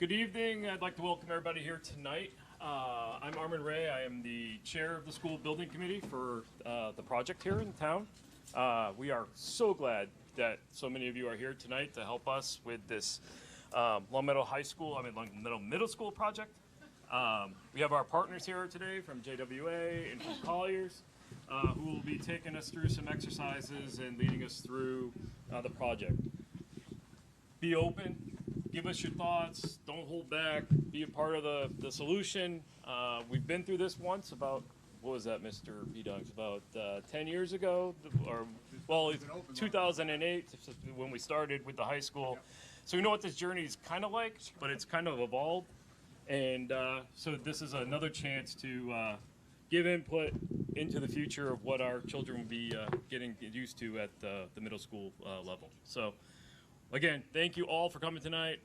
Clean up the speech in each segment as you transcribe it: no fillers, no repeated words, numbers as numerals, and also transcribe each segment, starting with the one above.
Good evening. I'd like to welcome everybody here tonight. I'm Armin Ray. I am the chair of the school building committee for the project here in town. We are so glad that so many of you are here tonight to help us with this Long Meadow Middle School project. We have our partners here today from JWA and from Colliers, who will be taking us through some exercises and leading us through the project. Be open, give us your thoughts, don't hold back, be a part of the solution. We've been through this once about, what was that, Mr. B-Dunks, about 10 years ago, or, well, 2008 when we started with the high school. So we know what this journey is kind of like, but it's kind of evolved. And so this is another chance to give input into the future of what our children will be getting used to at the middle school level. So again, thank you all for coming tonight.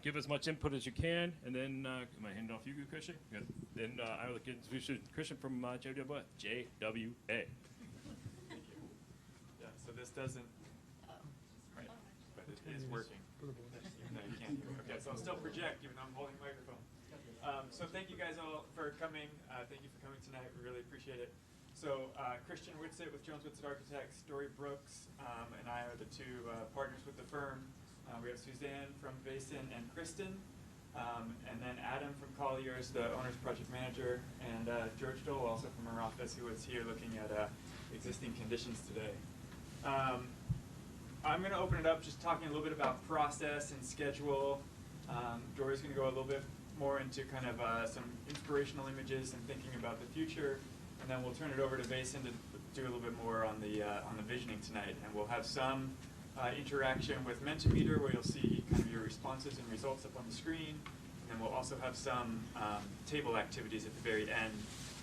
Give as much input as you can, and then am I handing off you, Christian? Good. Then I will get Christian from JWA. Thank you. Yeah. So this doesn't. Right. But it is working. Even though you can't hear me. Okay. So I'll still project even though I'm holding the microphone. So thank you guys all for coming. Thank you for coming tonight. We really appreciate it. So Christian Whitsitt with Jones Whitsitt Architects, Dory Brooks, and I are the two partners with the firm. We have Suzanne from Basin and Kristen, and then Adam from Colliers, the owner's project manager, and George Dole, also from our office, who was here looking at existing conditions today. I'm going to open it up just talking a little bit about process and schedule. Dory's going to go a little bit more into kind of some inspirational images and thinking about the future. And then we'll turn it over to Basin to do a little bit more on the visioning tonight. And we'll have some interaction with Mentimeter, where you'll see kind of your responses and results up on the screen. And we'll also have some table activities at the very end.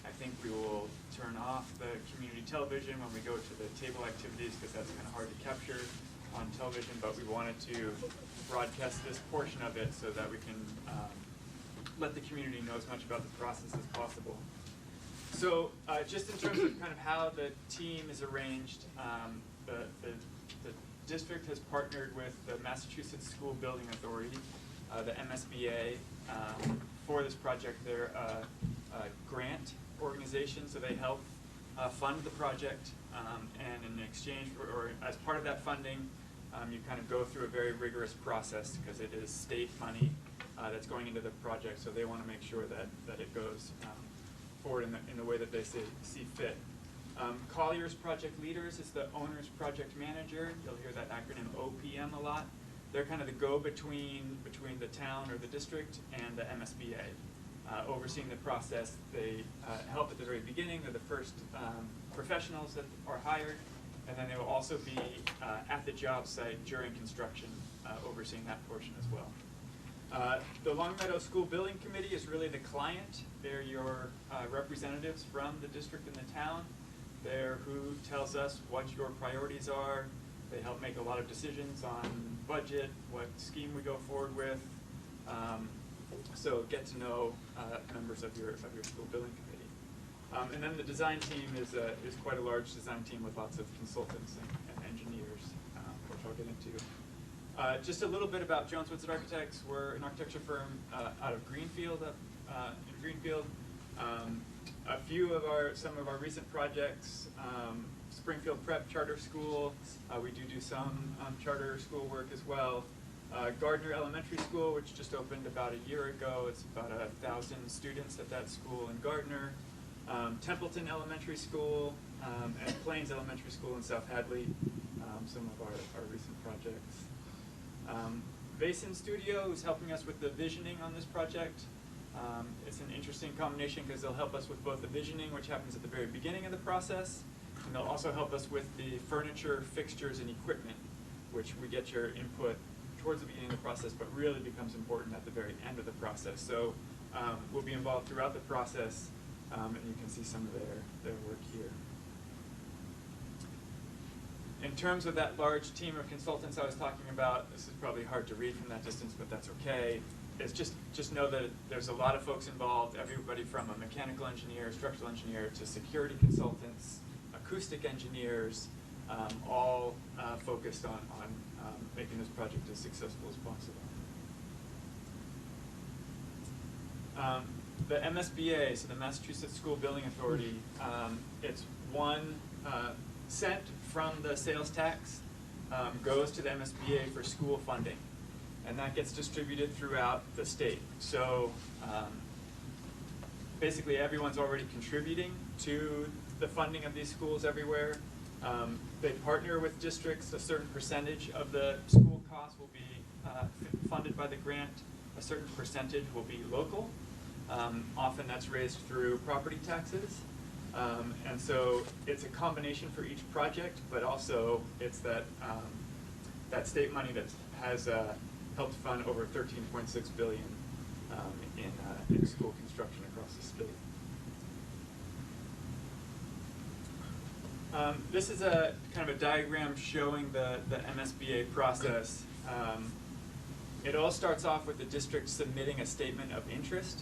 I think we will turn off the community television when we go to the table activities, because that's kind of hard to capture on television. But we wanted to broadcast this portion of it so that we can let the community know as much about the process as possible. So just in terms of kind of how the team is arranged, the district has partnered with the Massachusetts School Building Authority, the MSBA, for this project. They're a grant organization, so they help fund the project, and in exchange for, or as part of that funding, you kind of go through a very rigorous process, because it is state money that's going into the project, so they want to make sure that it goes forward in the way that they see fit. Colliers Project Leaders is the owner's project manager. You'll hear that acronym OPM a lot. They're kind of the go-between between the town or the district and the MSBA. Overseeing the process, they help at the very beginning. They're the first professionals that are hired, and then they will also be at the job site during construction, overseeing that portion as well. The Long Meadow School Building Committee is really the client. They're your representatives from the district and the town. They're who tells us what your priorities are. They help make a lot of decisions on budget, what scheme we go forward with. So get to know members of your school building committee. And then the design team is quite a large design team with lots of consultants and engineers, which I'll get into. Just a little bit about Jones Whitsitt Architects. We're an architecture firm out of Greenfield, in Greenfield. Some of our recent projects, Springfield Prep Charter School. We do some charter school work as well. Gardner Elementary School, which just opened about a year ago. It's about 1,000 students at that school in Gardner. Templeton Elementary School, and Plains Elementary School in South Hadley. Some of our recent projects. Basin Studio, who's helping us with the visioning on this project. It's an interesting combination, because they'll help us with both the visioning, which happens at the very beginning of the process, and they'll also help us with the furniture, fixtures, and equipment, which we get your input towards the beginning of the process, but really becomes important at the very end of the process. So we'll be involved throughout the process, and you can see some of their work here. In terms of that large team of consultants I was talking about, this is probably hard to read from that distance, but that's okay. It's just know that there's a lot of folks involved, everybody from a mechanical engineer, structural engineer, to security consultants, acoustic engineers, all focused on making this project as successful as possible. The MSBA, so the Massachusetts School Building Authority, it's 1 cent from the sales tax goes to the MSBA for school funding, and that gets distributed throughout the state. So basically everyone's already contributing to the funding of these schools everywhere. They partner with districts. A certain percentage of the school costs will be funded by the grant. A certain percentage will be local. Often that's raised through property taxes. And so it's a combination for each project, but also it's that, that state money that has helped fund over $13.6 billion in school construction across the state. This is a kind of a diagram showing the MSBA process. It all starts off with the district submitting a statement of interest.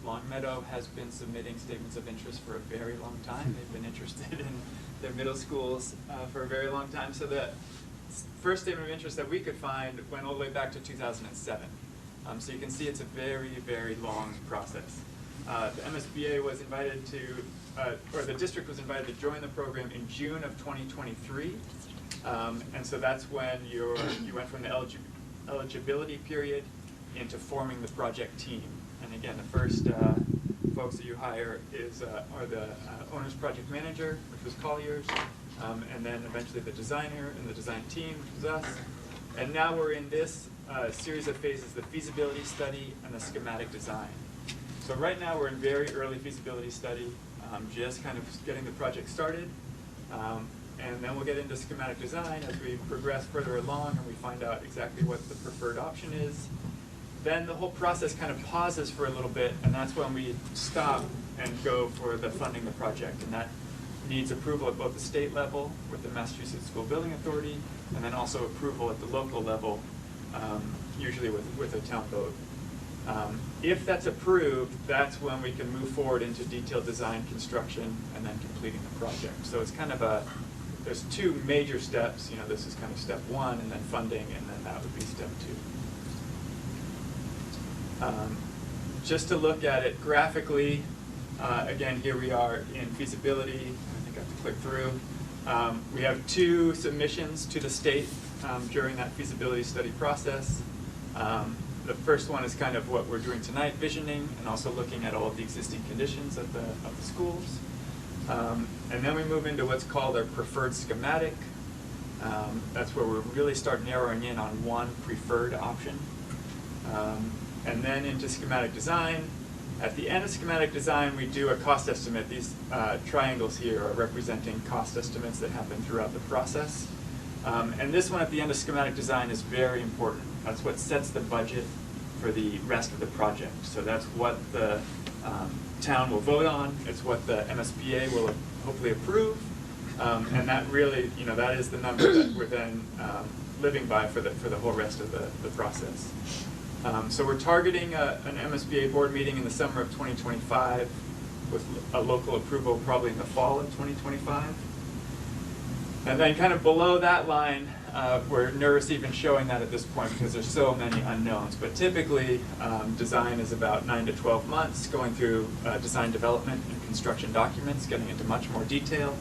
Longmeadow has been submitting statements of interest for a very long time. They've been interested in their middle schools for a very long time. So the first statement of interest that we could find went all the way back to 2007. So you can see it's a very, very long process. The MSBA was invited to, or the district was invited to join the program in June of 2023. And so that's when you went from the eligibility period into forming the project team. And again, the first folks that you hire are the owner's project manager, which was Colliers, and then eventually the designer and the design team, which was us. And now we're in this series of phases, the feasibility study and the schematic design. So right now we're in very early feasibility study, just kind of getting the project started. And then we'll get into schematic design as we progress further along and we find out exactly what the preferred option is. Then the whole process kind of pauses for a little bit, and that's when we stop and go for the funding the project. And that needs approval at both the state level with the Massachusetts School Building Authority, and then also approval at the local level, usually with a town vote. If that's approved, that's when we can move forward into detailed design, construction, and then completing the project. So it's kind of there's 2 major steps. You know, this is kind of step 1, and then funding, and then that would be step 2. Just to look at it graphically, again, here we are in feasibility. I think I have to click through. We have 2 submissions to the state during that feasibility study process. The first one is kind of what we're doing tonight, visioning, and also looking at all of the existing conditions of the schools. And then we move into what's called our preferred schematic. That's where we really start narrowing in on one preferred option. And then into schematic design. At the end of schematic design, we do a cost estimate. These triangles here are representing cost estimates that happen throughout the process. And this one at the end of schematic design is very important. That's what sets the budget for the rest of the project. So that's what the town will vote on. It's what the MSBA will hopefully approve. And that really, you know, that is the number that we're then living by for the whole rest of the process. So we're targeting an MSBA board meeting in the summer of 2025 with a local approval probably in the fall of 2025. And then kind of below that line, we're nervous even showing that at this point because there's so many unknowns. But typically, design is about 9 to 12 months, going through design development and construction documents, getting into much more detail.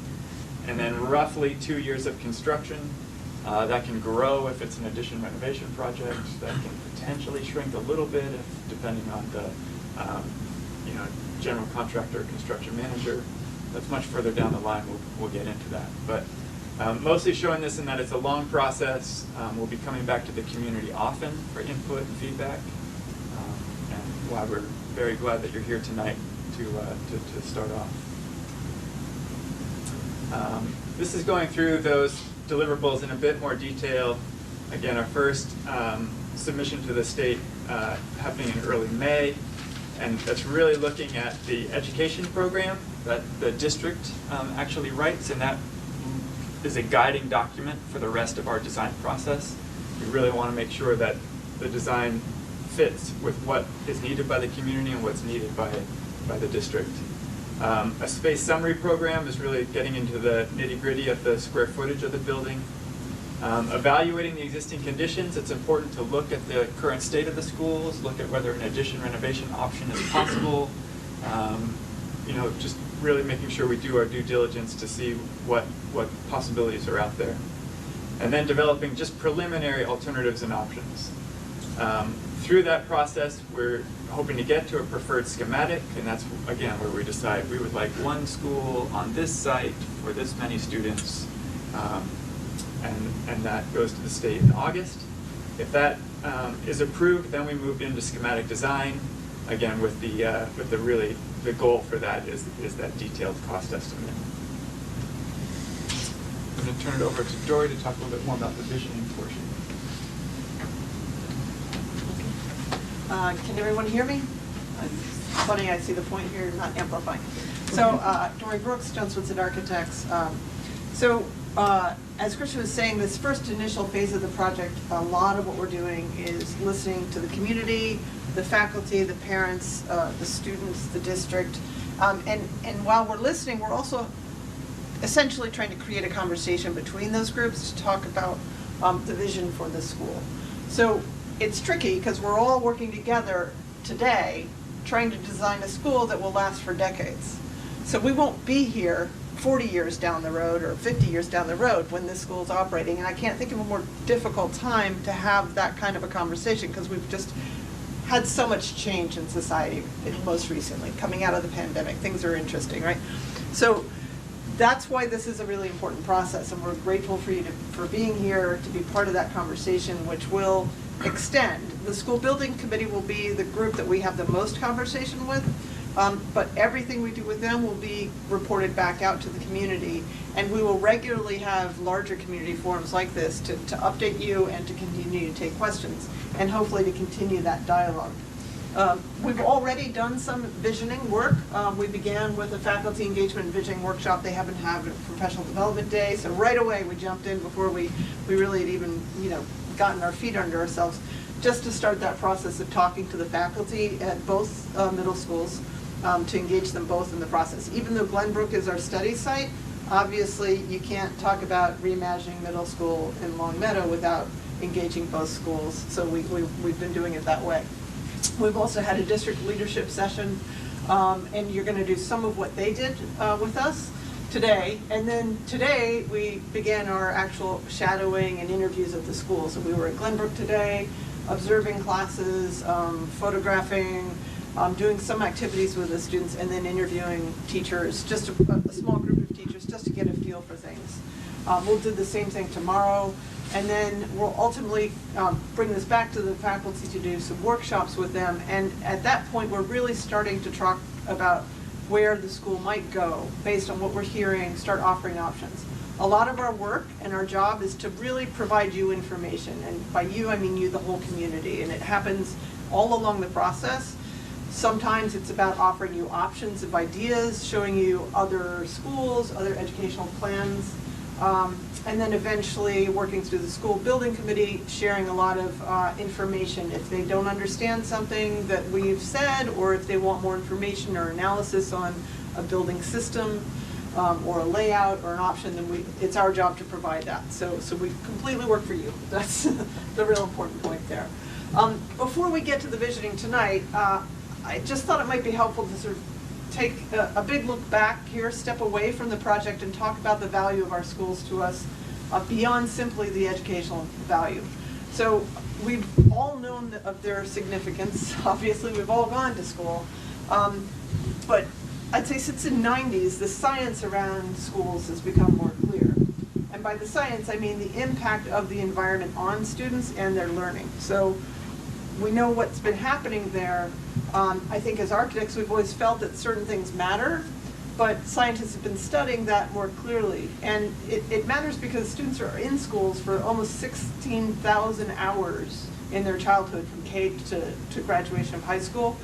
And then roughly 2 years of construction. That can grow if it's an addition renovation project. That can potentially shrink a little bit if, depending on the general contractor, construction manager. That's much further down the line. We'll get into that. But mostly showing this in that it's a long process. We'll be coming back to the community often for input and feedback. And why we're very glad that you're here tonight to start off. This is going through those deliverables in a bit more detail. Again, our first submission to the state happening in early May, and that's really looking at the education program that the district actually writes, and that is a guiding document for the rest of our design process. We really want to make sure that the design fits with what is needed by the community and what's needed by the district. A space summary program is really getting into the nitty-gritty of the square footage of the building. Evaluating the existing conditions, it's important to look at the current state of the schools, look at whether an addition renovation option is possible. Just really making sure we do our due diligence to see what possibilities are out there. And then developing just preliminary alternatives and options. Through that process, we're hoping to get to a preferred schematic, and that's, again, where we decide we would like one school on this site for this many students, and that goes to the state in August. If that is approved, then we move into schematic design, again, with the goal for that is that detailed cost estimate. I'm going to turn it over to Joy to talk a little bit more about the visioning portion. Can everyone hear me? It's funny, I see the point here, not amplifying. So, Dory Brooks, Jones Woodson Architects. As Christian was saying, this first initial phase of the project, a lot of what we're doing is listening to the community, the faculty, the parents, the students, the district. And while we're listening, we're also essentially trying to create a conversation between those groups to talk about the vision for the school. So it's tricky because we're all working together today trying to design a school that will last for decades. So we won't be here 40 years down the road or 50 years down the road when this school is operating, and I can't think of a more difficult time to have that kind of a conversation because we've just had so much change in society most recently. Coming out of the pandemic, things are interesting, right? So that's why this is a really important process, and we're grateful for you for being here to be part of that conversation, which will extend. The school building committee will be the group that we have the most conversation with, but everything we do with them will be reported back out to the community, and we will regularly have larger community forums like this to update you and to continue to take questions, and hopefully to continue that dialogue. We've already done some visioning work. We began with a faculty engagement and visioning workshop. They happen to have a professional development day, so right away we jumped in before we really had even gotten our feet under ourselves, just to start that process of talking to the faculty at both middle schools, to engage them both in the process. Even though Glenbrook is our study site, obviously you can't talk about reimagining middle school in Long Meadow without engaging both schools, so we've been doing it that way. We've also had a district leadership session, and you're going to do some of what they did with us today. And then today we began our actual shadowing and interviews at the school. So we were at Glenbrook today, observing classes, photographing, doing some activities with the students, and then interviewing teachers, just a small group of teachers, just to get a feel for things. We'll do the same thing tomorrow. And then we'll ultimately bring this back to the faculty to do some workshops with them. And at that point, we're really starting to talk about where the school might go based on what we're hearing, start offering options. A lot of our work and our job is to really provide you information. And by you, I mean you, the whole community. And it happens all along the process. Sometimes it's about offering you options of ideas, showing you other schools, other educational plans, and then eventually working through the school building committee, sharing a lot of information. If they don't understand something that we've said, or if they want more information or analysis on a building system or a layout or an option, then it's our job to provide that. So we completely work for you. That's the real important point there. Before we get to the visioning tonight, I just thought it might be helpful to sort of take a big look back here, step away from the project, and talk about the value of our schools to us beyond simply the educational value. So we've all known of their significance. Obviously, we've all gone to school. But I'd say since the 90s, the science around schools has become more clear. And by the science, I mean the impact of the environment on students and their learning. So we know what's been happening there. I think as architects, we've always felt that certain things matter, but scientists have been studying that more clearly. And it matters because students are in schools for almost 16,000 hours in their childhood, from K to graduation of high school.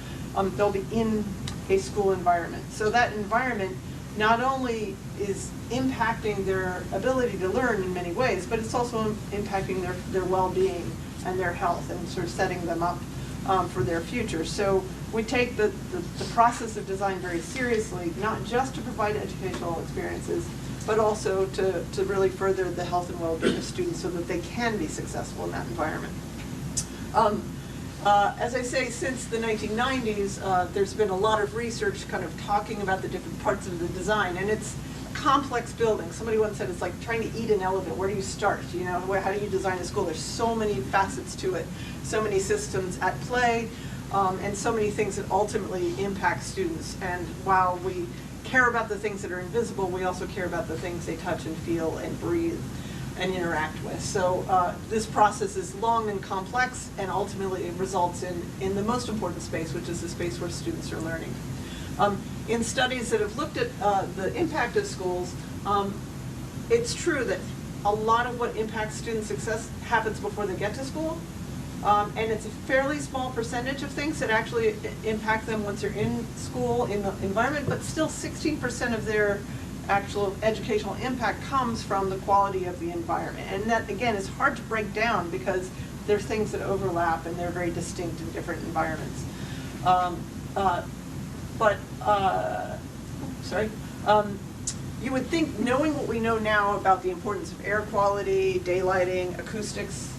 They'll be in a school environment. So that environment not only is impacting their ability to learn in many ways, but it's also impacting their well-being and their health, and sort of setting them up for their future. So we take the process of design very seriously, not just to provide educational experiences, but also to really further the health and well-being of students so that they can be successful in that environment. As I say, since the 1990s, there's been a lot of research kind of talking about the different parts of the design, and it's a complex building. Somebody once said it's like trying to eat an elephant. Where do you start? You know, how do you design a school? There's so many facets to it, so many systems at play, and so many things that ultimately impact students. And while we care about the things that are invisible, we also care about the things they touch and feel and breathe and interact with. So this process is long and complex, and ultimately it results in the most important space, which is the space where students are learning. In studies that have looked at the impact of schools, it's true that a lot of what impacts student success happens before they get to school, and it's a fairly small percentage of things that actually impact them once they're in school, in the environment, but still 16% of their actual educational impact comes from the quality of the environment. And that, again, is hard to break down because there's things that overlap and they're very distinct in different environments. You would think, knowing what we know now about the importance of air quality, daylighting, acoustics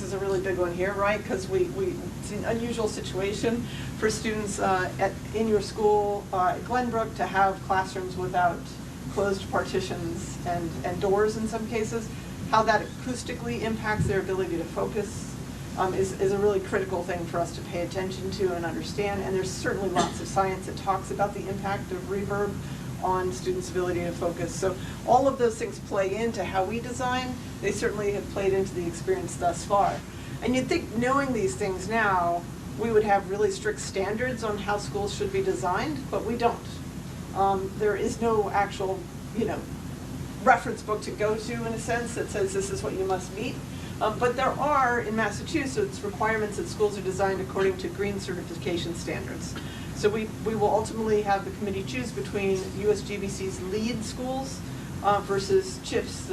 is a really big one here, right? Because it's an unusual situation for students in your school at Glenbrook to have classrooms without closed partitions and doors in some cases. How that acoustically impacts their ability to focus is a really critical thing for us to pay attention to and understand. And there's certainly lots of science that talks about the impact of reverb on students' ability to focus. So all of those things play into how we design. They certainly have played into the experience thus far. And you'd think, knowing these things now, we would have really strict standards on how schools should be designed, but we don't. There is no actual, reference book to go to, in a sense, that says this is what you must meet. But there are, in Massachusetts, requirements that schools are designed according to green certification standards. So we will ultimately have the committee choose between USGBC's LEED schools versus CHIPS.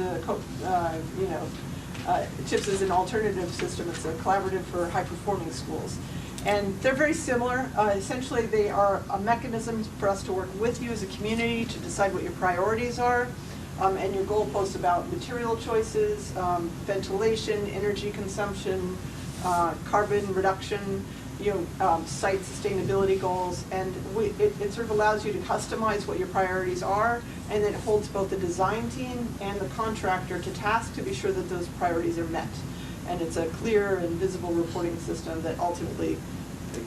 CHIPS is an alternative system. It's a collaborative for high-performing schools. And they're very similar. Essentially, they are a mechanism for us to work with you as a community to decide what your priorities are, and your goalposts about material choices, ventilation, energy consumption, carbon reduction, site sustainability goals, and it sort of allows you to customize what your priorities are, and then it holds both the design team and the contractor to task to be sure that those priorities are met. And it's a clear and visible reporting system that ultimately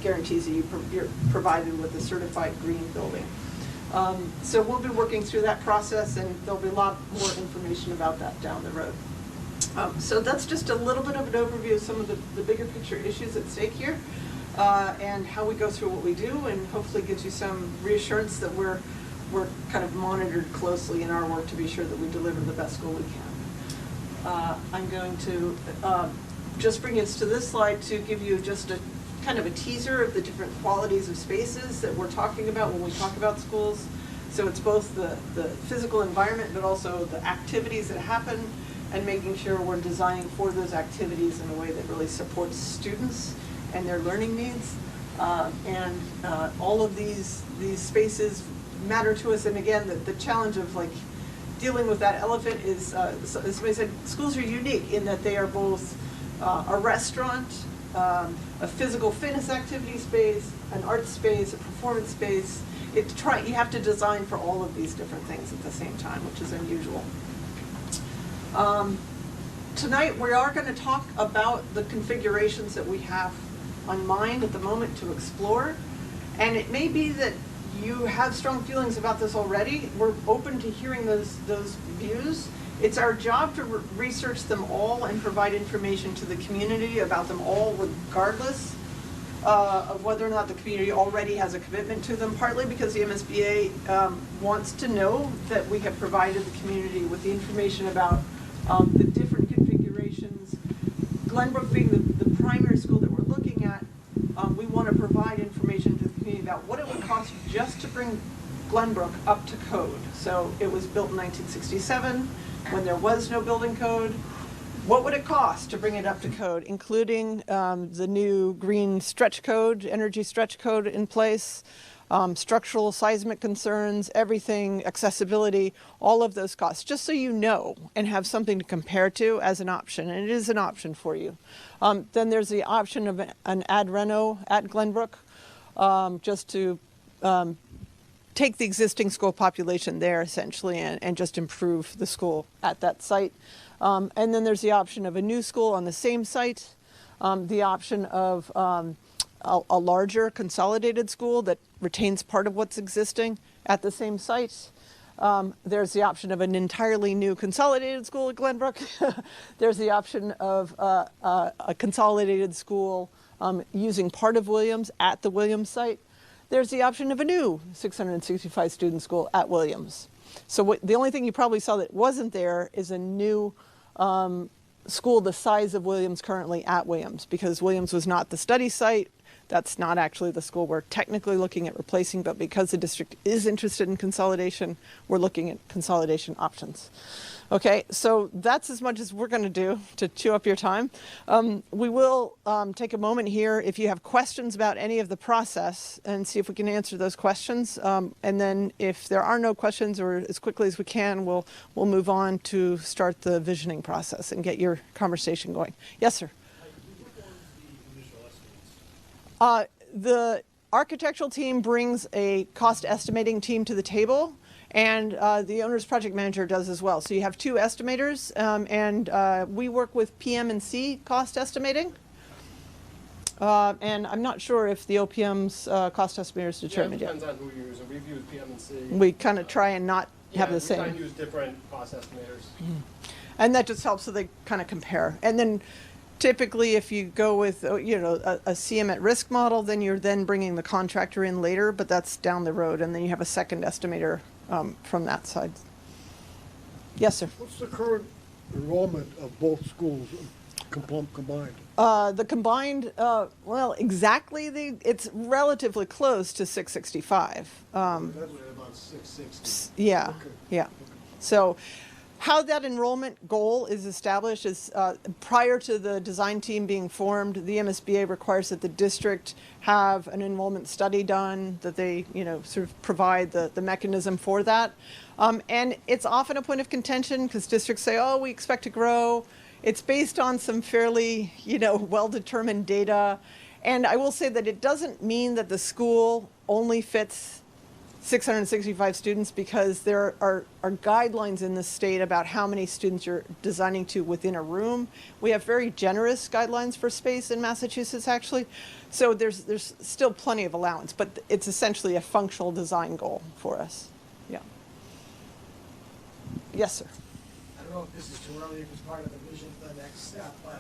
guarantees that you're provided with a certified green building. So we'll be working through that process, and there'll be a lot more information about that down the road. So that's just a little bit of an overview of some of the bigger picture issues at stake here, and how we go through what we do, and hopefully gives you some reassurance that we're kind of monitored closely in our work to be sure that we deliver the best school we can. I'm going to just bring us to this slide to give you just a kind of a teaser of the different qualities of spaces that we're talking about when we talk about schools. So it's both the physical environment, but also the activities that happen, and making sure we're designing for those activities in a way that really supports students and their learning needs. All of these spaces matter to us. And again, the challenge of dealing with that elephant is, as somebody said, schools are unique in that they are both a restaurant, a physical fitness activity space, an art space, a performance space. You have to design for all of these different things at the same time, which is unusual. Tonight we are going to talk about the configurations that we have on mind at the moment to explore, and it may be that you have strong feelings about this already. We're open to hearing those views. It's our job to research them all and provide information to the community about them all, regardless of whether or not the community already has a commitment to them, partly because the MSBA wants to know that we have provided the community with the information about the different configurations. Glenbrook being the primary school that we're looking at, we want to provide information to the community about what it would cost just to bring Glenbrook up to code. So it was built in 1967 when there was no building code. What would it cost to bring it up to code, including the new green stretch code, energy stretch code in place? structural seismic concerns, everything, accessibility, all of those costs, just so you know and have something to compare to as an option, and it is an option for you. Then there's the option of an ad reno at Glenbrook, just to take the existing school population there essentially and just improve the school at that site. And then there's the option of a new school on the same site, the option of a larger consolidated school that retains part of what's existing at the same site. There's the option of an entirely new consolidated school at Glenbrook. There's the option of a consolidated school using part of Williams at the Williams site. There's the option of a new 665 student school at Williams. So the only thing you probably saw that wasn't there is a new school the size of Williams currently at Williams, because Williams was not the study site. That's not actually the school we're technically looking at replacing, but because the district is interested in consolidation, we're looking at consolidation options. Okay, so that's as much as we're going to do to chew up your time. We will take a moment here if you have questions about any of the process and see if we can answer those questions. And then if there are no questions, or as quickly as we can, we'll move on to start the visioning process and get your conversation going. Yes, sir. The architectural team brings a cost estimating team to the table, and the owner's project manager does as well. So you have two estimators, and we work with PM&C cost estimating. And I'm not sure if the OPM's cost estimator is determined yet. It depends on who you use. We've used PM&C. We kind of try and not have the same. We try and use different cost estimators. And that just helps so they kind of compare. And then typically if you go with, a CM at risk model, then you're then bringing the contractor in later, but that's down the road. And then you have a second estimator from that side. Yes, sir. What's the current enrollment of both schools combined? The combined, it's relatively close to 665. That's about 660. Yeah, Okay. yeah. So how that enrollment goal is established is prior to the design team being formed, the MSBA requires that the district have an enrollment study done, that they, sort of provide the mechanism for that. And it's often a point of contention because districts say, oh, we expect to grow. It's based on some fairly, well-determined data. And I will say that it doesn't mean that the school only fits 665 students, because there are guidelines in the state about how many students you're designing to within a room. We have very generous guidelines for space in Massachusetts, actually. So there's still plenty of allowance, but it's essentially a functional design goal for us. Yeah. Yes, sir. I don't know if this is too early, if it's part of the vision for the next step, but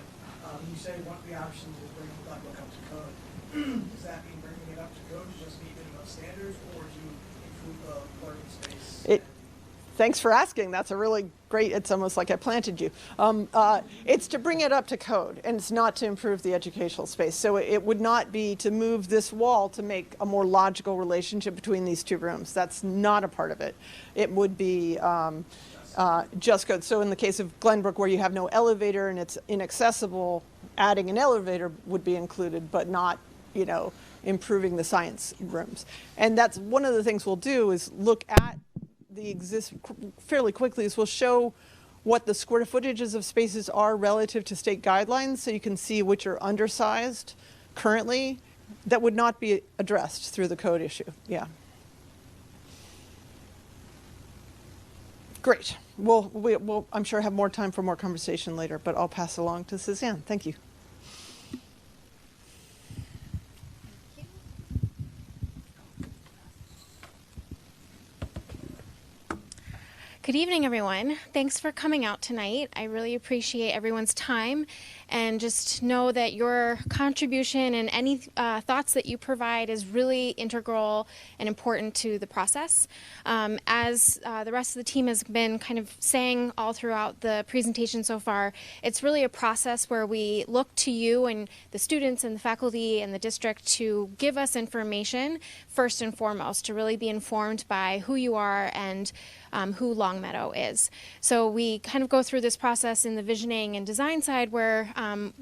you say one of the options is bringing Glenbrook up to code. Does that mean bringing it up to code to just meet minimum standards, or to improve the learning space? Thanks for asking. That's a really great, it's almost like I planted you. It's to bring it up to code, and it's not to improve the educational space. So it would not be to move this wall to make a more logical relationship between these two rooms. That's not a part of it. It would be just code. So in the case of Glenbrook, where you have no elevator and it's inaccessible, adding an elevator would be included, but not, improving the science rooms. And that's one of the things we'll do, is look at the fairly quickly, is we'll show what the square footages of spaces are relative to state guidelines, so you can see which are undersized currently that would not be addressed through the code issue. Yeah. Great. We'll, I'm sure, have more time for more conversation later, but I'll pass along to Suzanne. Thank you. Good evening, everyone. Thanks for coming out tonight. I really appreciate everyone's time, and just know that your contribution and any thoughts that you provide is really integral and important to the process. As the rest of the team has been kind of saying all throughout the presentation so far, it's really a process where we look to you and the students and the faculty and the district to give us information first and foremost, to really be informed by who you are and who Longmeadow is. So we kind of go through this process in the visioning and design side where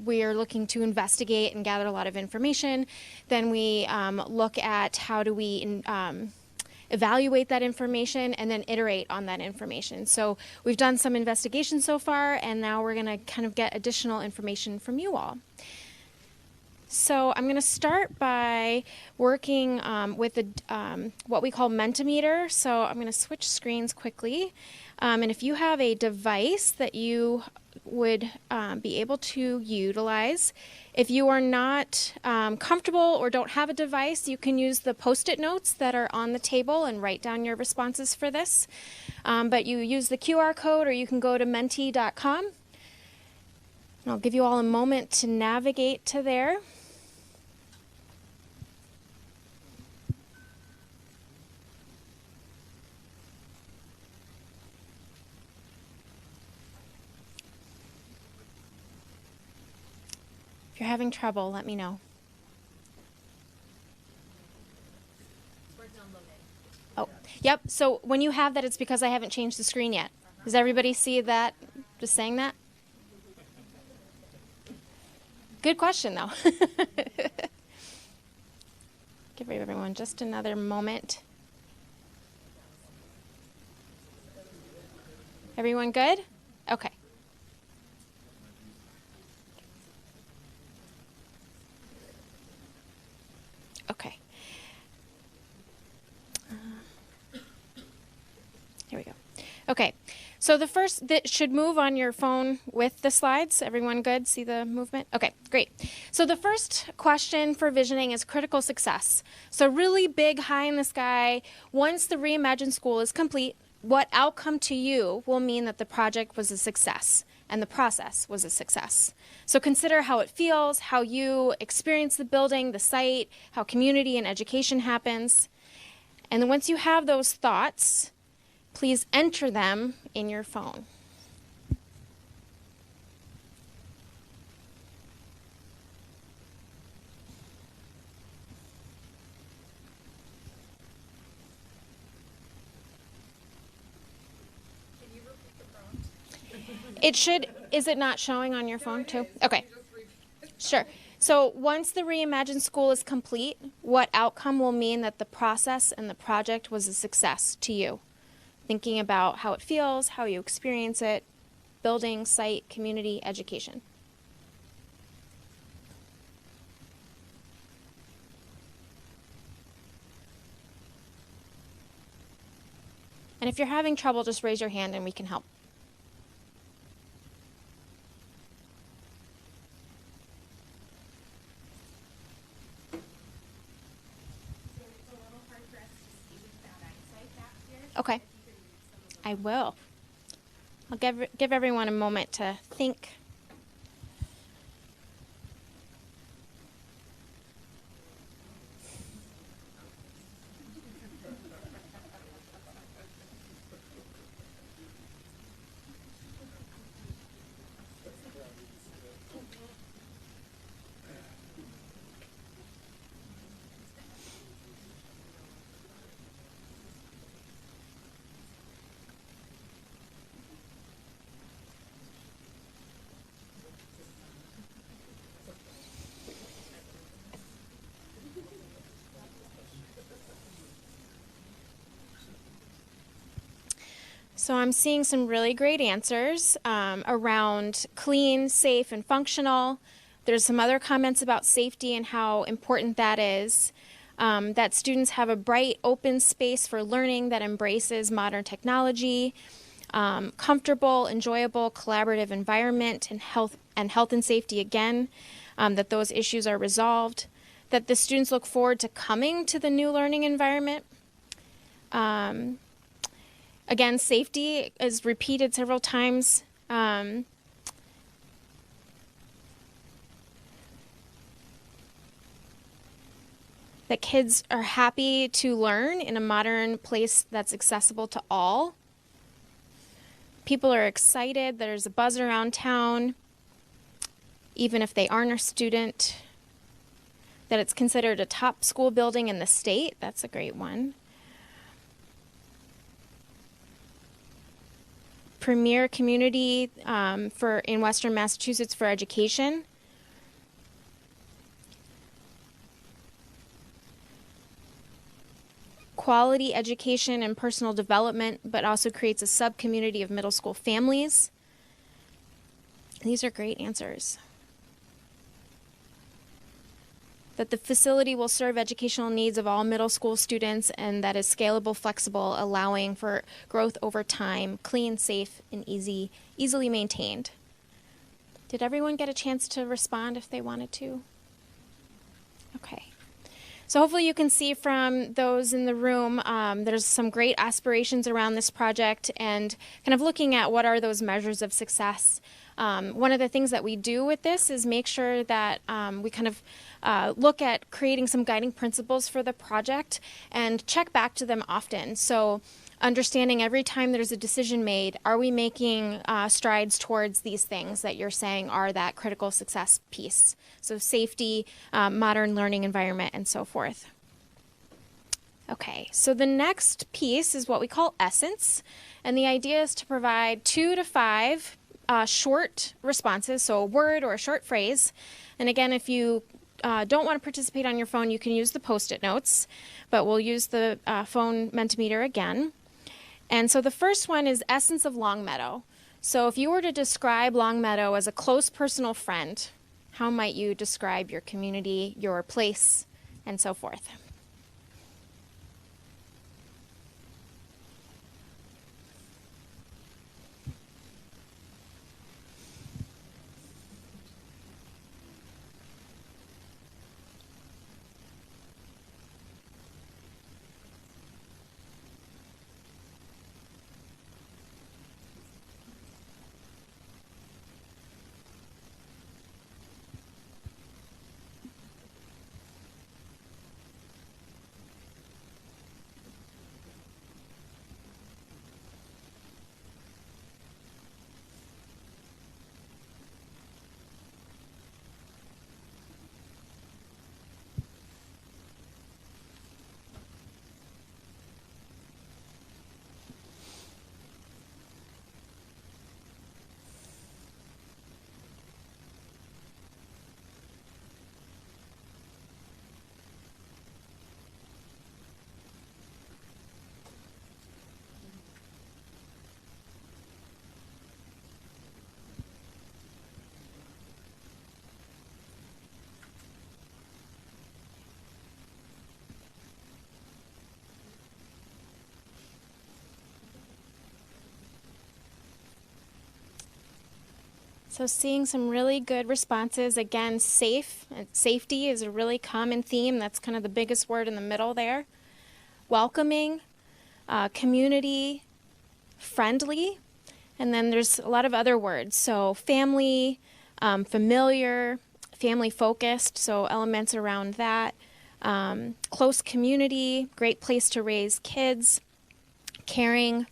we are looking to investigate and gather a lot of information. Then we look at how do we evaluate that information and then iterate on that information. So we've done some investigation so far, and now we're going to kind of get additional information from you all. So I'm going to start by working with what we call Mentimeter. So I'm going to switch screens quickly. And if you have a device that you would be able to utilize, if you are not comfortable or don't have a device, you can use the Post-it notes that are on the table and write down your responses for this. But you use the QR code, or you can go to menti.com. And I'll give you all a moment to navigate to there. If you're having trouble, let me know. Oh, yep. So when you have that, it's because I haven't changed the screen yet. Does everybody see that? Just saying that? Good question, though. Give everyone just another moment. Everyone good? Okay. Okay. Here we go. Okay. So the first that should move on your phone with the slides. Everyone good? See the movement? Okay, great. So the first question for visioning is critical success. So really big, high in the sky. Once the Reimagine School is complete, what outcome to you will mean that the project was a success and the process was a success. So consider how it feels, how you experience the building, the site, how community and education happens. And then once you have those thoughts, please enter them in your phone. Can you repeat the prompt? It should, is it not showing on your phone too? Okay, sure. So once the Reimagine School is complete, what outcome will mean that the process and the project was a success to you? Thinking about how it feels, how you experience it, building, site, community, education. And if you're having trouble, just raise your hand and we can help. Okay. I will. I'll give everyone a moment to think. So I'm seeing some really great answers around clean, safe, and functional. There's some other comments about safety and how important that is. That students have a bright, open space for learning that embraces modern technology, comfortable, enjoyable, collaborative environment, and health and safety again, that those issues are resolved, that the students look forward to coming to the new learning environment. Again, safety is repeated several times. That kids are happy to learn in a modern place that's accessible to all. People are excited. There's a buzz around town, even if they aren't a student. That it's considered a top school building in the state. That's a great one. premier community in Western Massachusetts for education. Quality education and personal development, but also creates a sub-community of middle school families. These are great answers. That the facility will serve educational needs of all middle school students and that is scalable, flexible, allowing for growth over time, clean, safe, and easily maintained. Did everyone get a chance to respond if they wanted to? Okay. So hopefully you can see from those in the room, there's some great aspirations around this project and kind of looking at what are those measures of success. One of the things that we do with this is make sure that we kind of look at creating some guiding principles for the project and check back to them often. So understanding every time there's a decision made, are we making strides towards these things that you're saying are that critical success piece? So safety, modern learning environment, and so forth. Okay, so the next piece is what we call essence. And the idea is to provide 2 to 5 short responses, so a word or a short phrase. And again, if you don't want to participate on your phone, you can use the Post-it notes, but we'll use the phone Mentimeter again. And so the first one is essence of Longmeadow. So if you were to describe Longmeadow as a close personal friend, how might you describe your community, your place, and so forth? So seeing some really good responses. Again, safe and safety is a really common theme. That's kind of the biggest word in the middle there. Welcoming, community, friendly, and then there's a lot of other words. So family, familiar, family focused, so elements around that. Close community, great place to raise kids, caring,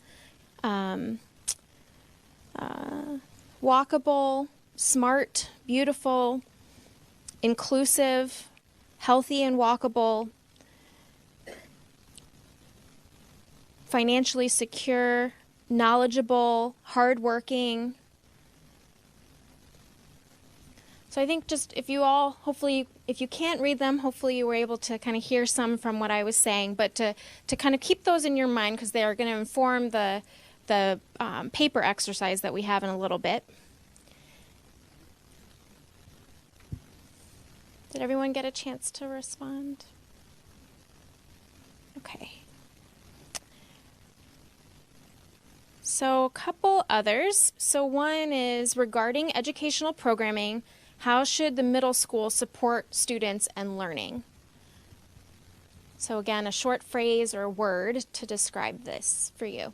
walkable, smart, beautiful, inclusive, healthy and walkable, financially secure, knowledgeable, hardworking. So I think just if you all, hopefully, if you can't read them, hopefully you were able to kind of hear some from what I was saying, but to kind of keep those in your mind because they are going to inform the paper exercise that we have in a little bit. Did everyone get a chance to respond? Okay. So a couple others. So one is regarding educational programming, how should the middle school support students and learning? So again, a short phrase or word to describe this for you.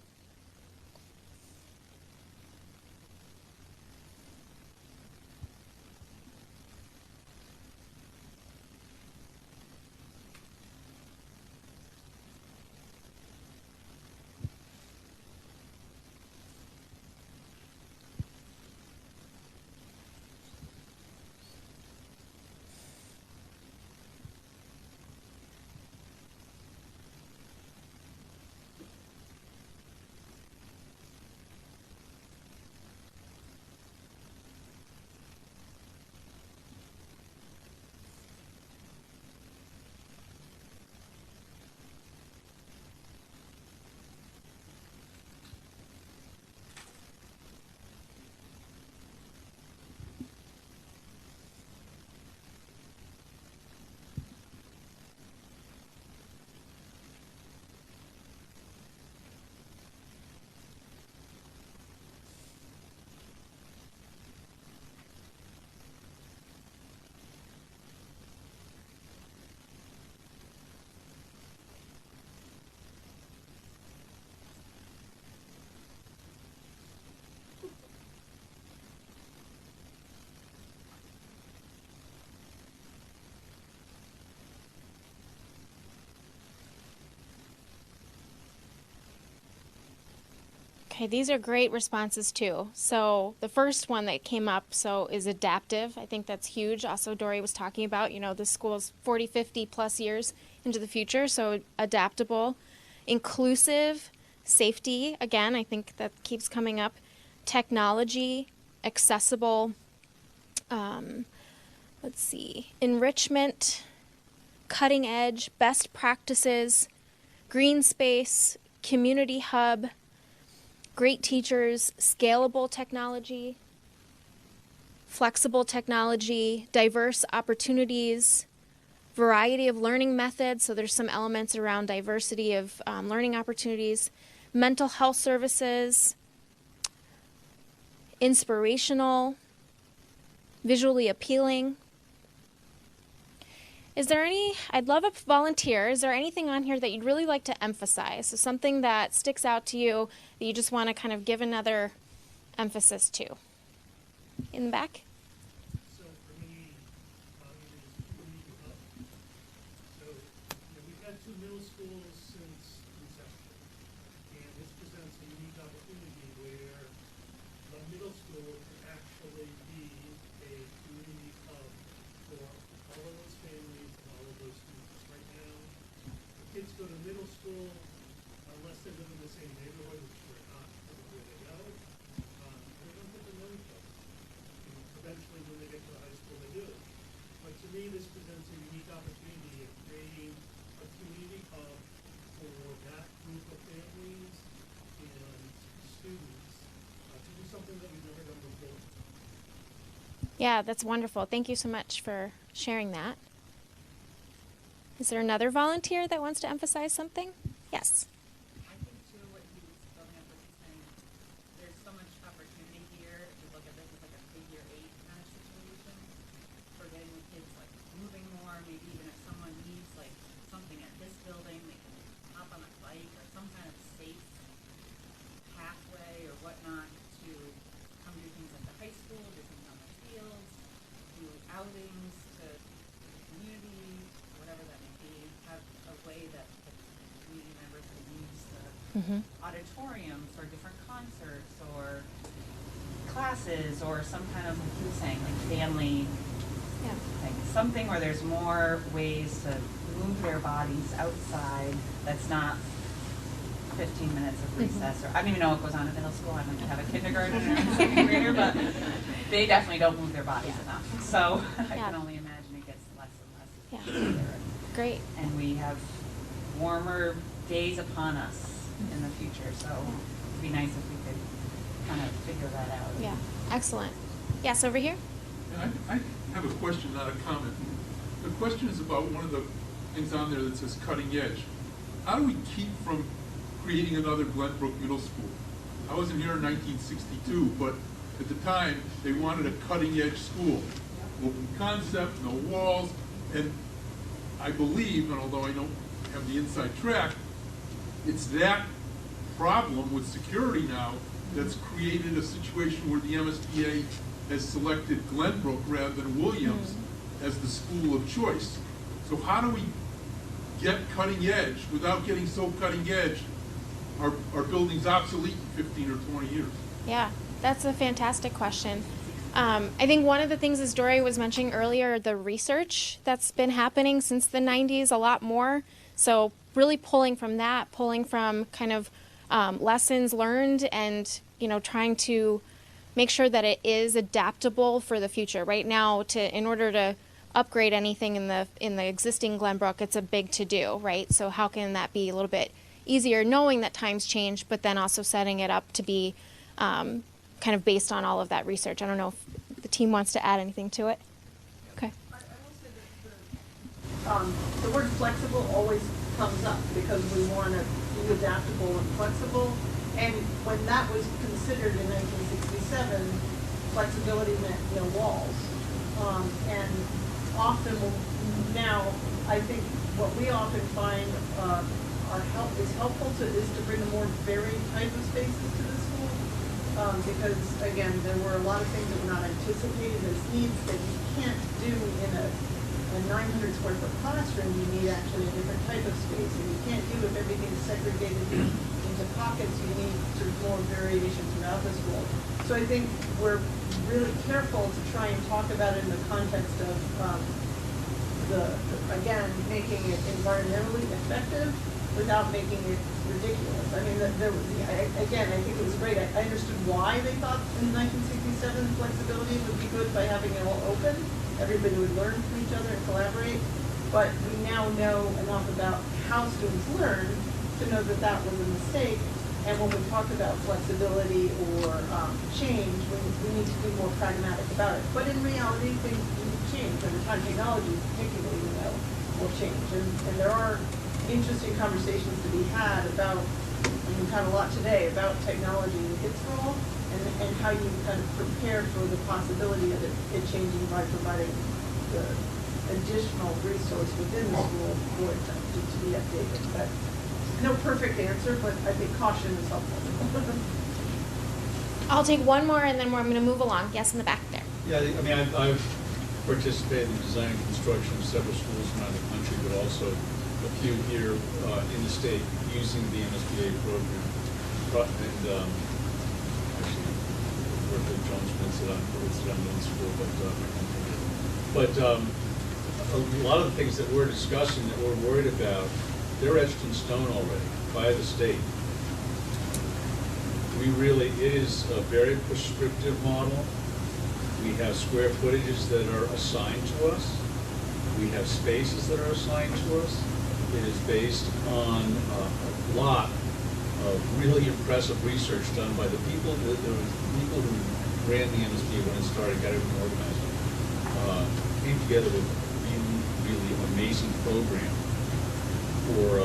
Okay, these are great responses too. So the first one that came up is adaptive. I think that's huge. Also, Dory was talking about, the school's 40, 50 plus years into the future, so adaptable, inclusive, safety, again, I think that keeps coming up, technology, accessible, enrichment, cutting edge, best practices, green space, community hub, great teachers, scalable technology, flexible technology, diverse opportunities, variety of learning methods. So there's some elements around diversity of learning opportunities, mental health services, inspirational, visually appealing. I'd love a volunteer. Is there anything on here that you'd really like to emphasize? So something that sticks out to you that you just want to kind of give another emphasis to. In the back? So for me, it is community hub. So we've had 2 middle schools since inception, and this presents a unique opportunity where the middle school can actually be a community hub for all of those families and all of those students. Right now, the kids go to middle school unless they live in the same neighborhood, which they're not where they go. They don't get to know each other. Eventually, when they get to high school, they do. But to me, this presents a unique opportunity of creating a community hub for that group of families and students to do something that we've never done before. Yeah, that's wonderful. Thank you so much for sharing that. Is there another volunteer that wants to emphasize something? Yes. I think too what he was building up what he's saying, there's so much opportunity here if you look at this as like a figure 8 kind of situation for getting the kids like moving more, maybe even if someone needs like something at this building, they can hop on a bike or some kind of safe pathway or whatnot to come do things at the high school, do things on the fields, do outings to the community, whatever that may be, have a way that the community members can use the auditorium for different concerts or classes or some kind of, like you were saying, like family thing. Something where there's more ways to move their bodies outside that's not 15 minutes of recess, or I don't even know what goes on at middle school. I might have a kindergartner or a second grader, but they definitely don't move their bodies enough. So I can only imagine it gets less and less. Yeah. Great. And we have warmer days upon us in the future, so it'd be nice if we could kind of figure that out. Yeah. Excellent. Yes, over here. I have a question, not a comment. The question is about one of the things on there that says cutting edge. How do we keep from creating another Glenbrook Middle School? I wasn't here in 1962, but at the time, they wanted a cutting-edge school. Open concept, no walls, and I believe, and although I don't have the inside track, it's that problem with security now that's created a situation where the MSBA has selected Glenbrook rather than Williams as the school of choice. So how do we get cutting edge without getting so cutting edge our building's obsolete in 15 or 20 years? Yeah, that's a fantastic question. I think one of the things, as Dory was mentioning earlier, the research that's been happening since the 90s, a lot more. So really pulling from that, pulling from kind of lessons learned and, trying to make sure that it is adaptable for the future. Right now, in order to upgrade anything in the existing Glenbrook, it's a big to-do, right? So how can that be a little bit easier, knowing that times change, but then also setting it up to be kind of based on all of that research. I don't know if the team wants to add anything to it. Okay. I will say that the word flexible always comes up because we want to be adaptable and flexible. And when that was considered in 1967, flexibility meant no walls. And often now, I think what we often find is helpful is to bring a more varied type of spaces to the school. Because again, there were a lot of things that were not anticipated as needs that you can't do in a 900 square foot classroom. You need actually a different type of space, and you can't do if everything's segregated into the pockets, you need sort of more variation throughout the school. So I think we're really careful to try and talk about it in the context of again, making it environmentally effective without making it ridiculous. I mean, again, I think it was great. I understood why they thought in 1967 flexibility would be good by having it all open. Everybody would learn from each other and collaborate. But we now know enough about how students learn to know that that was a mistake. And when we talk about flexibility or change, we need to be more pragmatic about it. But in reality, things do change. Over time, technology particularly, will change. And there are interesting conversations to be had about, and we've had a lot today, about technology and its role, and how you kind of prepare for the possibility of it changing by providing the additional resource within the school for it to be updated. But no perfect answer, but I think caution is helpful. I'll take one more and then I'm going to move along. Yes, in the back there. Yeah, I mean, I've participated in design and construction of several schools around the country, but also a few here in the state using the MSBA program. And actually, worked with Jones Peninsula Middle School, but a lot of the things that we're discussing that we're worried about, they're etched in stone already by the state. It is a very prescriptive model. We have square footages that are assigned to us. We have spaces that are assigned to us. It is based on a lot of really impressive research done by the people who ran the MSBA when it started, got everything organized, came together with a really amazing program for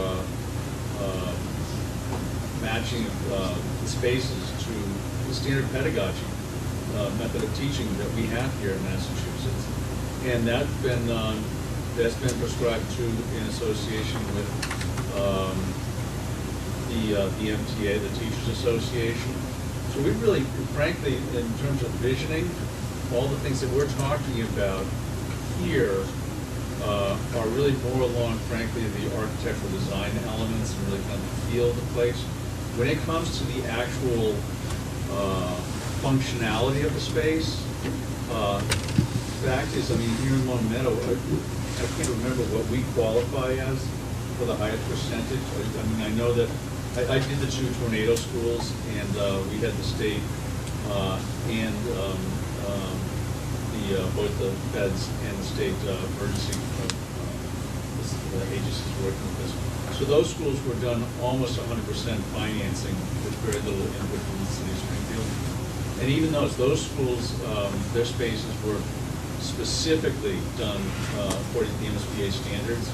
matching the spaces to the standard pedagogy method of teaching that we have here in Massachusetts, and that's been prescribed to in association with the MTA, the Teachers Association. So we really, frankly, in terms of visioning, all the things that we're talking about here are really more along, frankly, the architectural design elements and really kind of the feel of the place. When it comes to the actual functionality of the space, fact is, I mean, here in Long Meadow, I can't remember what we qualify as for the highest percentage. I mean, I know that I did the 2 tornado schools, and we had the state and both the feds and the state emergency agencies working with this. So those schools were done almost 100% financing with very little input from the city of Springfield. And even those schools, their spaces were specifically done according to the MSBA standards.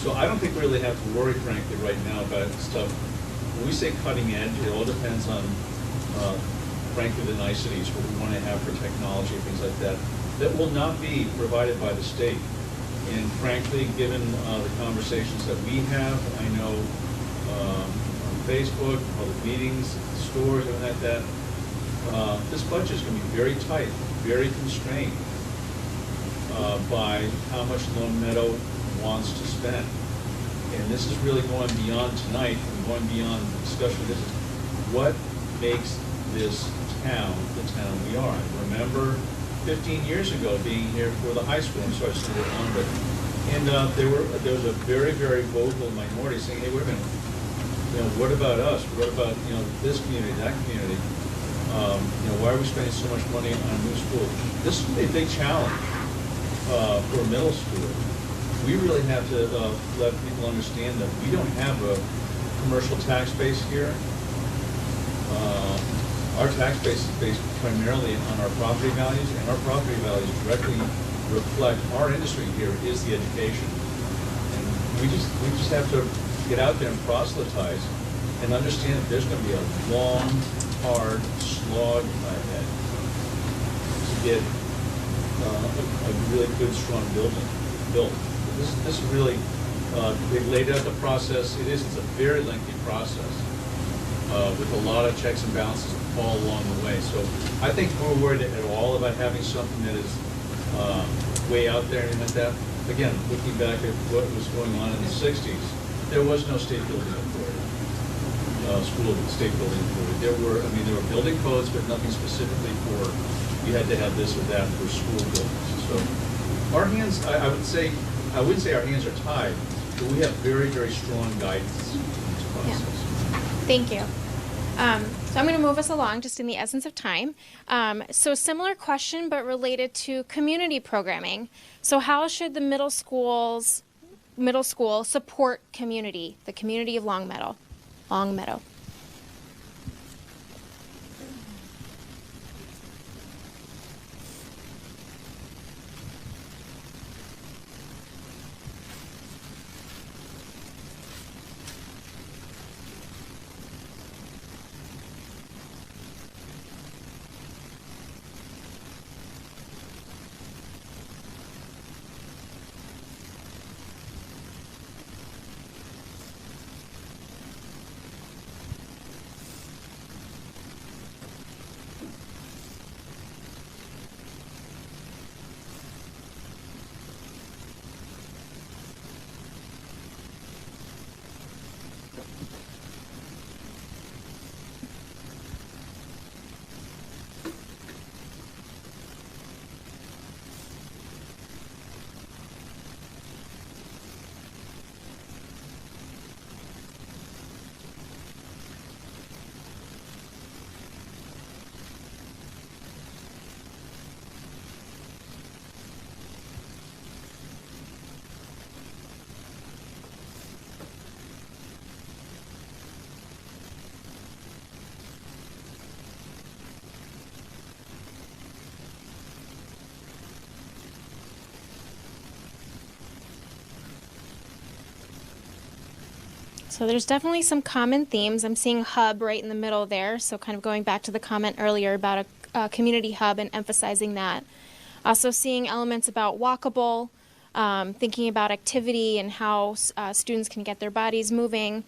So I don't think we really have to worry, frankly, right now about stuff. When we say cutting edge, it all depends on, frankly, the niceties, what we want to have for technology and things like that, that will not be provided by the state. And frankly, given the conversations that we have, I know on Facebook, public meetings, stores, and like that, this budget is going to be very tight, very constrained by how much Long Meadow wants to spend. And this is really going beyond tonight and going beyond the discussion. This is what makes this town the town we are. I remember 15 years ago being here for the high school, so I stood on it. And there was a very, very vocal minority saying, hey, wait a minute, what about us? What about, this community, that community? Why are we spending so much money on a new school? This is a big challenge for middle school. We really have to let people understand that we don't have a commercial tax base here. Our tax base is based primarily on our property values, and our property values directly reflect our industry here is the education. And we just have to get out there and proselytize and understand that there's going to be a long, hard slog ahead to get a really good, strong building built. This really, they've laid out the process. It's a very lengthy process with a lot of checks and balances all along the way. So I think we're worried at all about having something that is way out there and like that. Again, looking back at what was going on in the 60s, there was no state building authority. school state building authority. There were building codes, but nothing specifically for, you had to have this or that for school buildings. So our hands, I wouldn't say our hands are tied, but we have very, very strong guidance in this process. Thank you. So I'm going to move us along just in the essence of time. So similar question, but related to community programming. So how should the middle school support community, the community of Longmeadow? So there's definitely some common themes. I'm seeing hub right in the middle there. So kind of going back to the comment earlier about a community hub and emphasizing that. Also seeing elements about walkable, thinking about activity and how students can get their bodies moving.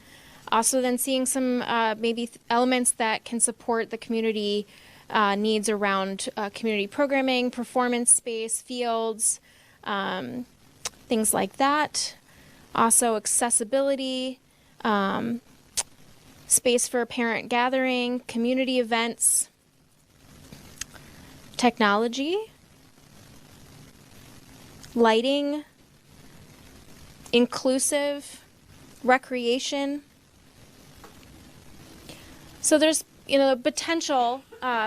Also then seeing some maybe elements that can support the community needs around community programming, performance space, fields, things like that. Also accessibility, space for parent gathering, community events, technology, lighting, inclusive, recreation. So there's, the potential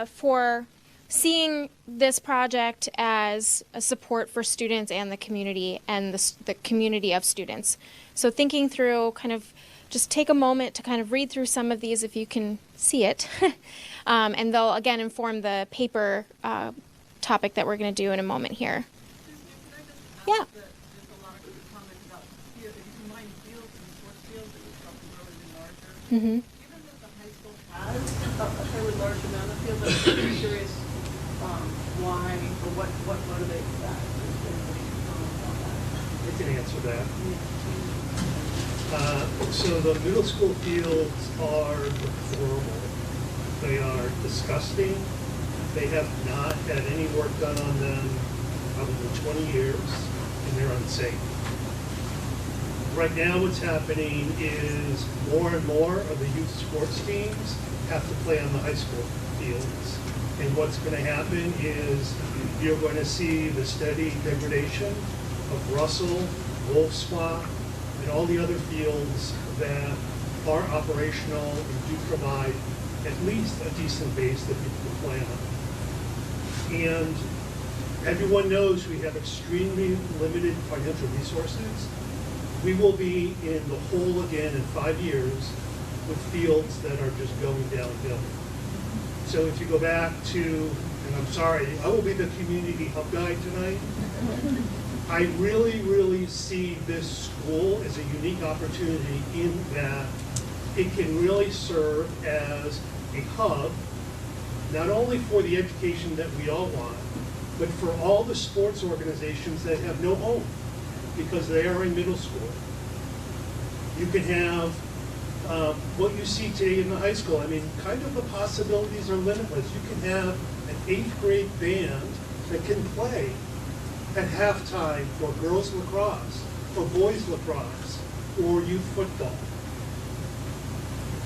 for seeing this project as a support for students and the community and the community of students. So thinking through just take a moment to kind of read through some of these if you can see it. And they'll again inform the paper topic that we're going to do in a moment here. Yeah. Mm-hmm. Given that the high school has a fairly large amount of field, I'm curious why or what motivates that. I can answer that. So the middle school fields are deplorable. They are disgusting. They have not had any work done on them probably 20 years, and they're unsafe. Right now what's happening is more and more of the youth sports teams have to play on the high school fields. And what's going to happen is you're going to see the steady degradation of Russell, Wolfsbach, and all the other fields that are operational and do provide at least a decent base that people can play on. And everyone knows we have extremely limited financial resources. We will be in the hole again in 5 years with fields that are just going downhill. So if you go back to, and I'm sorry, I will be the community hub guy tonight. I really, really see this school as a unique opportunity in that it can really serve as a hub, not only for the education that we all want, but for all the sports organizations that have no home because they are in middle school. You can have what you see today in the high school. I mean, kind of the possibilities are limitless. You can have an 8th grade band that can play at halftime for girls lacrosse, or boys lacrosse, or youth football.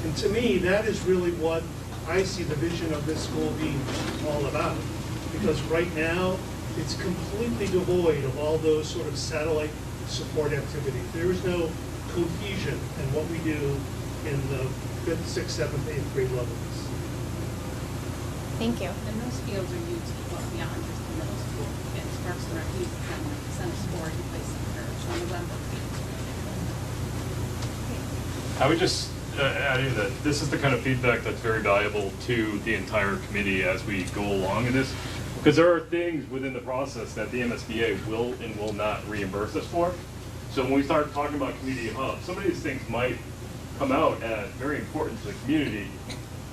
And to me, that is really what I see the vision of this school being all about. Because right now, it's completely devoid of all those sort of satellite support activities. There is no cohesion in what we do in the 5th, 6th, 7th, 8th grade levels. Thank you. And those fields are used beyond just the middle school. And Parks and Rec uses them like center sport and play center, on November fields. I would just add in that this is the kind of feedback that's very valuable to the entire committee as we go along in this. Because there are things within the process that the MSBA will and will not reimburse us for. So when we start talking about community hub, some of these things might come out as very important to the community.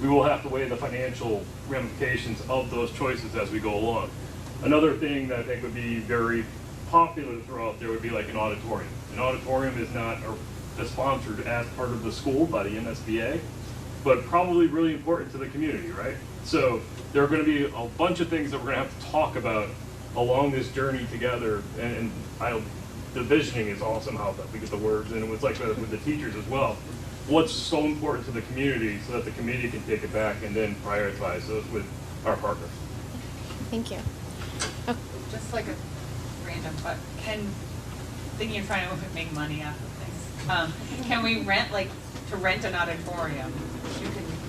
We will have to weigh the financial ramifications of those choices as we go along. Another thing that I think would be very popular to throw out there would be like an auditorium. An auditorium is not sponsored as part of the school by the MSBA, but probably really important to the community, right? So there are going to be a bunch of things that we're going to have to talk about along this journey together, and the visioning is awesome how we get the words, and it was like with the teachers as well. What's so important to the community so that the community can take it back and then prioritize those with our partners. Thank you. Oh. Just like a random, but thinking of trying to make money off of things, can we rent an auditorium?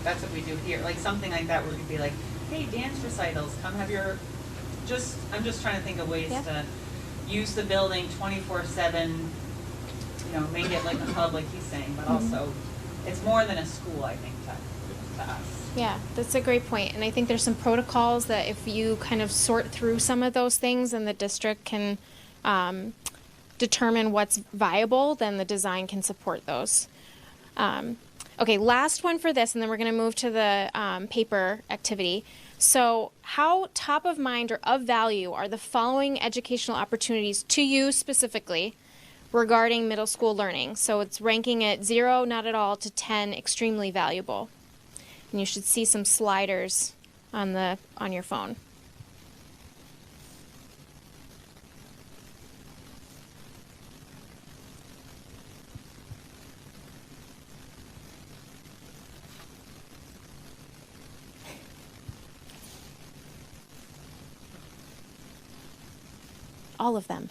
That's what we do here, like something like that where we could be like, hey, dance recitals, come have your, I'm just trying to think of ways to use the building 24/7, make it like a hub like he's saying, but also it's more than a school, I think, to us. Yeah, that's a great point. And I think there's some protocols that if you kind of sort through some of those things and the district can determine what's viable, then the design can support those. Okay, last one for this, and then we're going to move to the paper activity. So how top of mind or of value are the following educational opportunities to you specifically regarding middle school learning? So it's ranking at 0, not at all, to 10, extremely valuable. And you should see some sliders on your phone. All of them.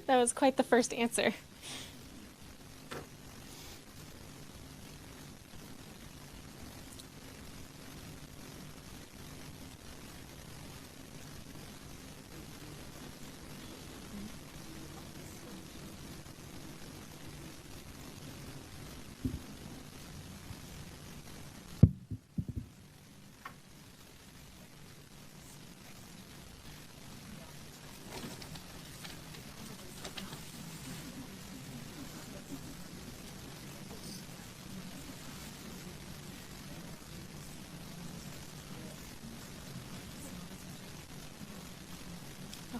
That was quite the first answer.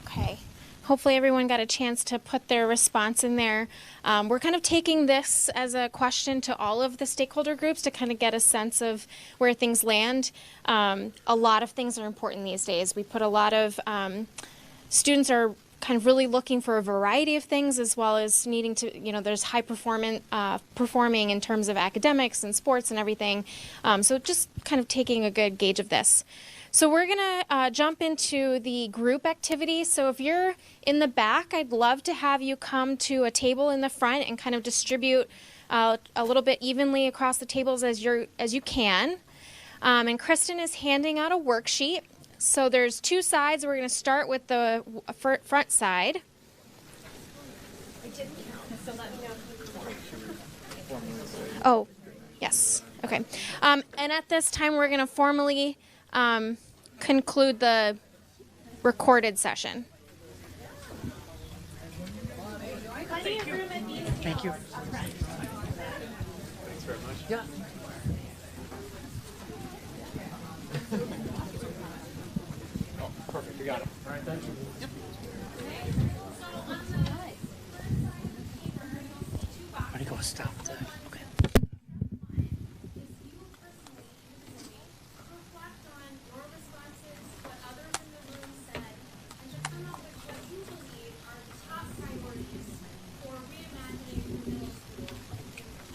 Okay. Hopefully everyone got a chance to put their response in there. We're kind of taking this as a question to all of the stakeholder groups to kind of get a sense of where things land. A lot of things are important these days. We put a lot of students are kind of really looking for a variety of things, as well as needing to, there's high performing in terms of academics and sports and everything. So just kind of taking a good gauge of this. So we're going to jump into the group activity. So if you're in the back, I'd love to have you come to a table in the front and kind of distribute a little bit evenly across the tables as you can. And Kristen is handing out a worksheet. So there's two sides. We're going to start with the front side. I didn't count, so let me know. Oh, yes. Okay. And at this time, we're going to formally conclude the recorded session. Thank you. Thank you. Thanks very much. Yeah. Perfect, we got it. All right, thank you. Yep. I'm gonna go stop the